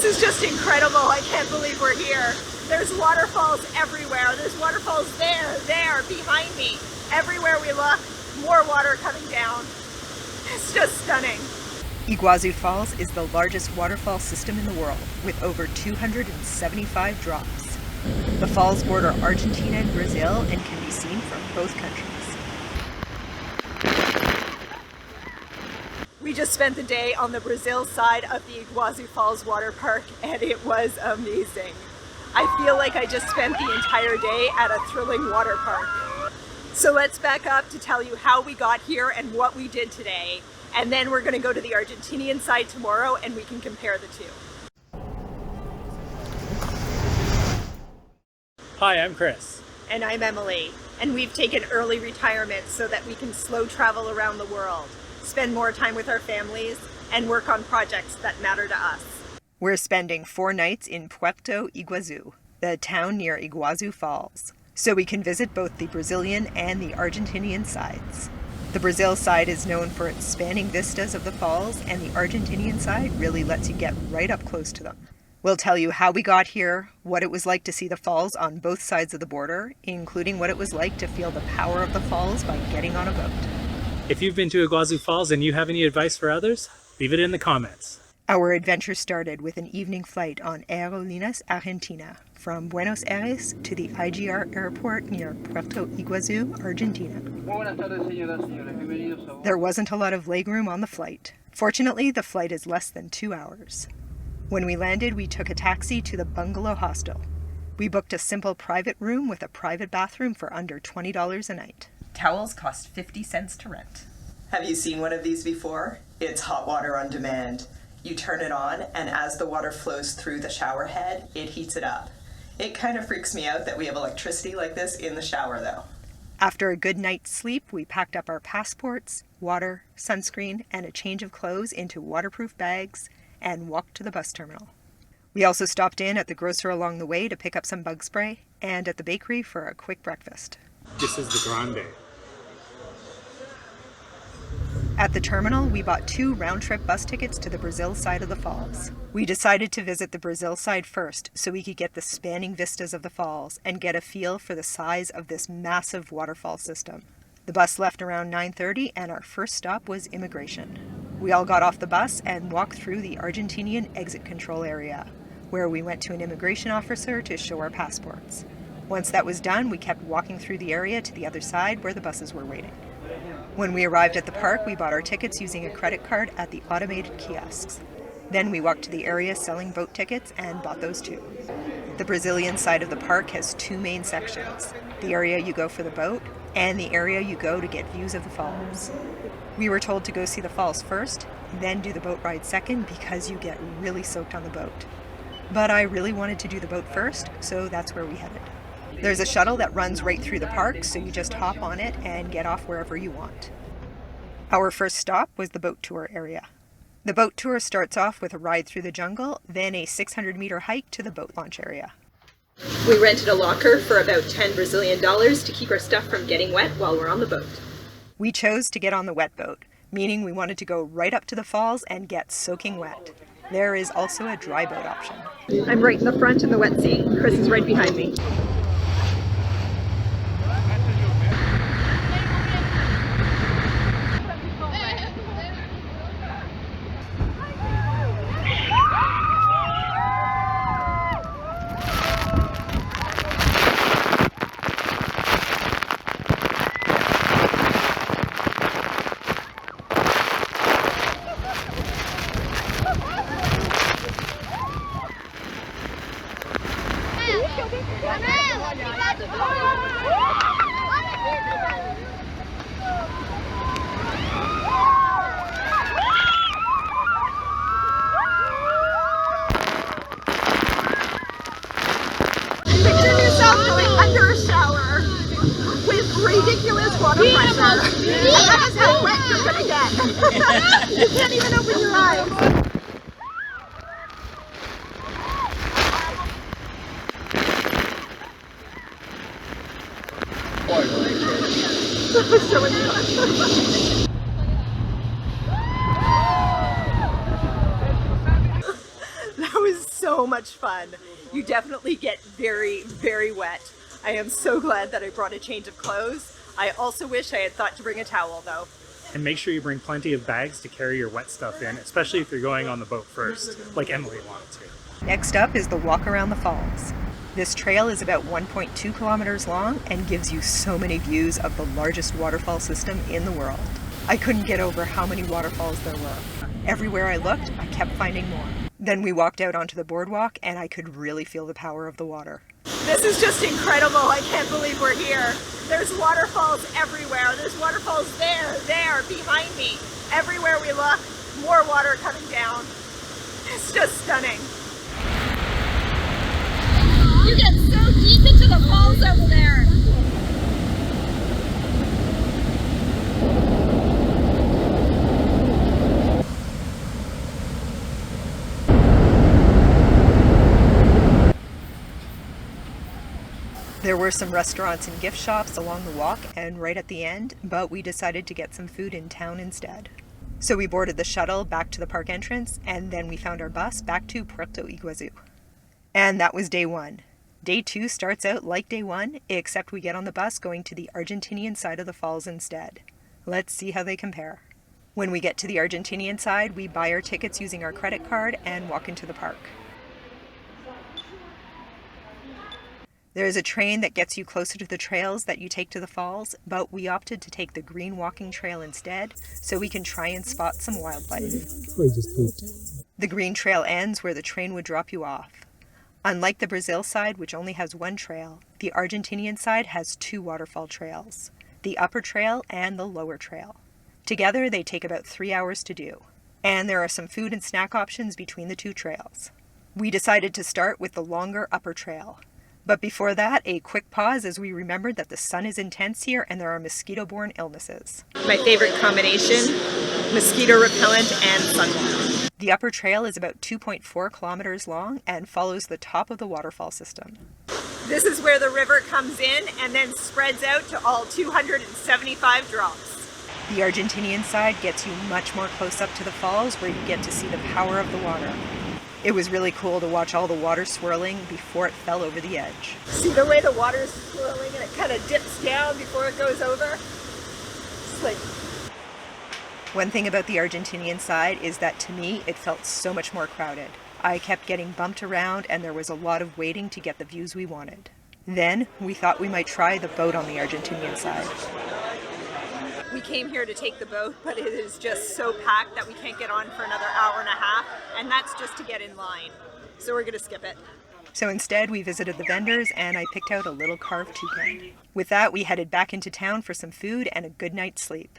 is just incredible. I can't believe we're here. There's waterfalls everywhere. There's waterfalls there, behind me. Everywhere we look, more water coming down. It's just stunning. Iguazu Falls is the largest waterfall system in the world, with over 275 drops. The falls border Argentina and Brazil and can be seen from both countries. We just spent the day on the Brazil side of the Iguazu Falls water park, and it was amazing. I feel like I just spent the entire day at a thrilling water park. So let's back up to tell you how we got here and what we did today. And then we're going to go to the Argentinian side tomorrow and we can compare the two. Hi, I'm Chris. And I'm Emily. And we've taken early retirement so that we can slow travel around the world, spend more time with our families, and work on projects that matter to us. We're spending 4 nights in Puerto Iguazu, the town near Iguazu Falls, so we can visit both the Brazilian and the Argentinian sides. The Brazil side is known for its spanning vistas of the falls, and the Argentinian side really lets you get right up close to them. We'll tell you how we got here, what it was like to see the falls on both sides of the border, including what it was like to feel the power of the falls by getting on a boat. If you've been to Iguazu Falls and you have any advice for others, leave it in the comments. Our adventure started with an evening flight on Aerolíneas Argentina from Buenos Aires to the IGR airport near Puerto Iguazu, Argentina. There wasn't a lot of legroom on the flight. Fortunately, the flight is less than 2 hours. When we landed, we took a taxi to the bungalow hostel. We booked a simple private room with a private bathroom for under $20 a night. Towels cost 50 cents to rent. Have you seen one of these before? It's hot water on demand. You turn it on, and as the water flows through the shower head, it heats it up. It kind of freaks me out that we have electricity like this in the shower, though. After a good night's sleep, we packed up our passports, water, sunscreen, and a change of clothes into waterproof bags and walked to the bus terminal. We also stopped in at the grocer along the way to pick up some bug spray and at the bakery for a quick breakfast. This is the Grande. At the terminal, we bought 2 round-trip bus tickets to the Brazil side of the falls. We decided to visit the Brazil side first so we could get the spanning vistas of the falls and get a feel for the size of this massive waterfall system. The bus left around 9:30 and our first stop was immigration. We all got off the bus and walked through the Argentinian exit control area, where we went to an immigration officer to show our passports. Once that was done, we kept walking through the area to the other side where the buses were waiting. When we arrived at the park, we bought our tickets using a credit card at the automated kiosks. Then we walked to the area selling boat tickets and bought those too. The Brazilian side of the park has 2 main sections: the area you go for the boat and the area you go to get views of the falls. We were told to go see the falls first, then do the boat ride second because you get really soaked on the boat. But I really wanted to do the boat first, so that's where we headed. There's a shuttle that runs right through the park, so you just hop on it and get off wherever you want. Our first stop was the boat tour area. The boat tour starts off with a ride through the jungle, then a 600-meter hike to the boat launch area. We rented a locker for about $10 Brazilian to keep our stuff from getting wet while we're on the boat. We chose to get on the wet boat, meaning we wanted to go right up to the falls and get soaking wet. There is also a dry boat option. I'm right in the front in the wet seat. Chris is right behind me. Picture yourself going under a shower with ridiculous water pressure. And that is how wet you're gonna get. You can't even open your eyes. That was so intense. That was so so much fun. You definitely get very, very wet. I am so glad that I brought a change of clothes. I also wish I had thought to bring a towel though. And make sure you bring plenty of bags to carry your wet stuff in, especially if you're going on the boat first, like Emily wanted to. Next up is the walk around the falls. This trail is about 1.2 kilometers long and gives you so many views of the largest waterfall system in the world. I couldn't get over how many waterfalls there were. Everywhere I looked, I kept finding more. Then we walked out onto the boardwalk and I could really feel the power of the water. This is just incredible. I can't believe we're here. There's waterfalls everywhere. There's waterfalls there, behind me. Everywhere we look, more water coming down. It's just stunning. You get so deep into the falls over there. There were some restaurants and gift shops along the walk and right at the end, but we decided to get some food in town instead. So we boarded the shuttle back to the park entrance and then we found our bus back to Puerto Iguazu. And that was day one. Day two starts out like day one, except we get on the bus going to the Argentinian side of the falls instead. Let's see how they compare. When we get to the Argentinian side, we buy our tickets using our credit card and walk into the park. There is a train that gets you closer to the trails that you take to the falls, but we opted to take the green walking trail instead so we can try and spot some wildlife. The green trail ends where the train would drop you off. Unlike the Brazil side, which only has one trail, the Argentinian side has two waterfall trails, the upper trail and the lower trail. Together, they take about 3 hours to do. And there are some food and snack options between the two trails. We decided to start with the longer upper trail. But before that, a quick pause as we remembered that the sun is intense here and there are mosquito-borne illnesses. My favorite combination, mosquito repellent and sunblock. The upper trail is about 2.4 kilometers long and follows the top of the waterfall system. This is where the river comes in and then spreads out to all 275 drops. The Argentinian side gets you much more close up to the falls where you get to see the power of the water. It was really cool to watch all the water swirling before it fell over the edge. See the way the water's swirling and it kind of dips down before it goes over? It's like... One thing about the Argentinian side is that to me it felt so much more crowded. I kept getting bumped around and there was a lot of waiting to get the views we wanted. Then we thought we might try the boat on the Argentinian side. We came here to take the boat, but it is just so packed that we can't get on for another hour and a half, and that's just to get in line. So we're gonna skip it. So instead we visited the vendors and I picked out a little carved toucan. With that we headed back into town for some food and a good night's sleep.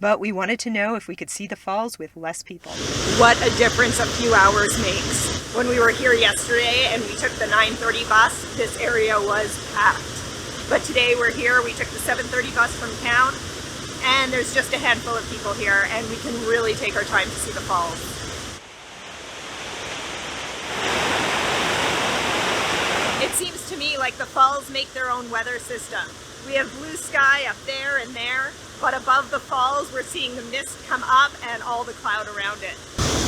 But we wanted to know if we could see the falls with less people. What a difference a few hours makes. When we were here yesterday and we took the 9:30 bus, this area was packed. But today we're here, we took the 7:30 bus from town, and there's just a handful of people here, and we can really take our time to see the falls. It seems to me like the falls make their own weather system. We have blue sky up there and there, but above the falls we're seeing the mist come up and all the cloud around it.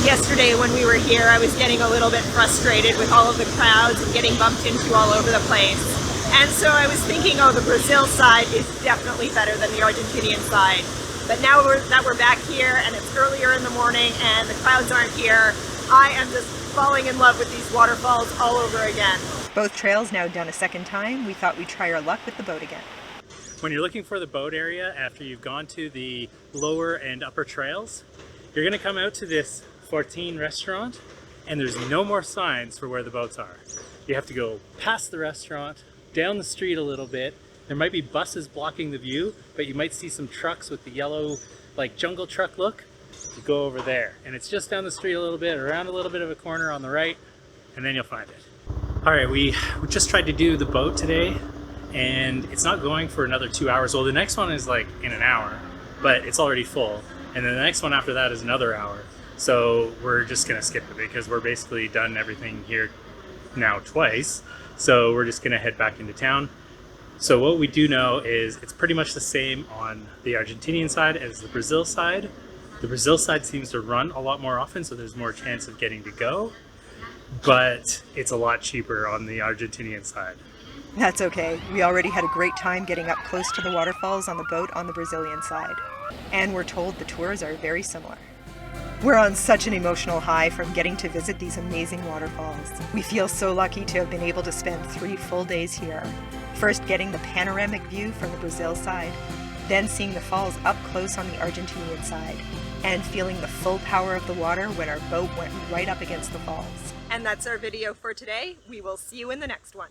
Yesterday when we were here I was getting a little bit frustrated with all of the crowds and getting bumped into all over the place. And so I was thinking, oh, the Brazil side is definitely better than the Argentinian side. But now that we're back here and it's earlier in the morning and the clouds aren't here, I am just falling in love with these waterfalls all over again. Both trails now done a second time, we thought we'd try our luck with the boat again. When you're looking for the boat area after you've gone to the lower and upper trails, you're gonna come out to this 14 restaurant and there's no more signs for where the boats are. You have to go past the restaurant, down the street a little bit. There might be buses blocking the view, but you might see some trucks with the yellow, like jungle truck look. You go over there and it's just down the street a little bit, around a little bit of a corner on the right, and then you'll find it. All right, we just tried to do the boat today and it's not going for another 2 hours. Well, the next one is like in an hour, but it's already full. And then the next one after that is another hour. So we're just gonna skip it because we're basically done everything here now twice. So we're just gonna head back into town. So what we do know is it's pretty much the same on the Argentinian side as the Brazil side. The Brazil side seems to run a lot more often, so there's more chance of getting to go. but it's a lot cheaper on the Argentinian side. That's okay. We already had a great time getting up close to the waterfalls on the boat on the Brazilian side. And we're told the tours are very similar. We're on such an emotional high from getting to visit these amazing waterfalls. We feel so lucky to have been able to spend 3 full days here. First getting the panoramic view from the Brazil side, then seeing the falls up close on the Argentinian side, and feeling the full power of the water when our boat went right up against the falls. And that's our video for today. We will see you in the next one.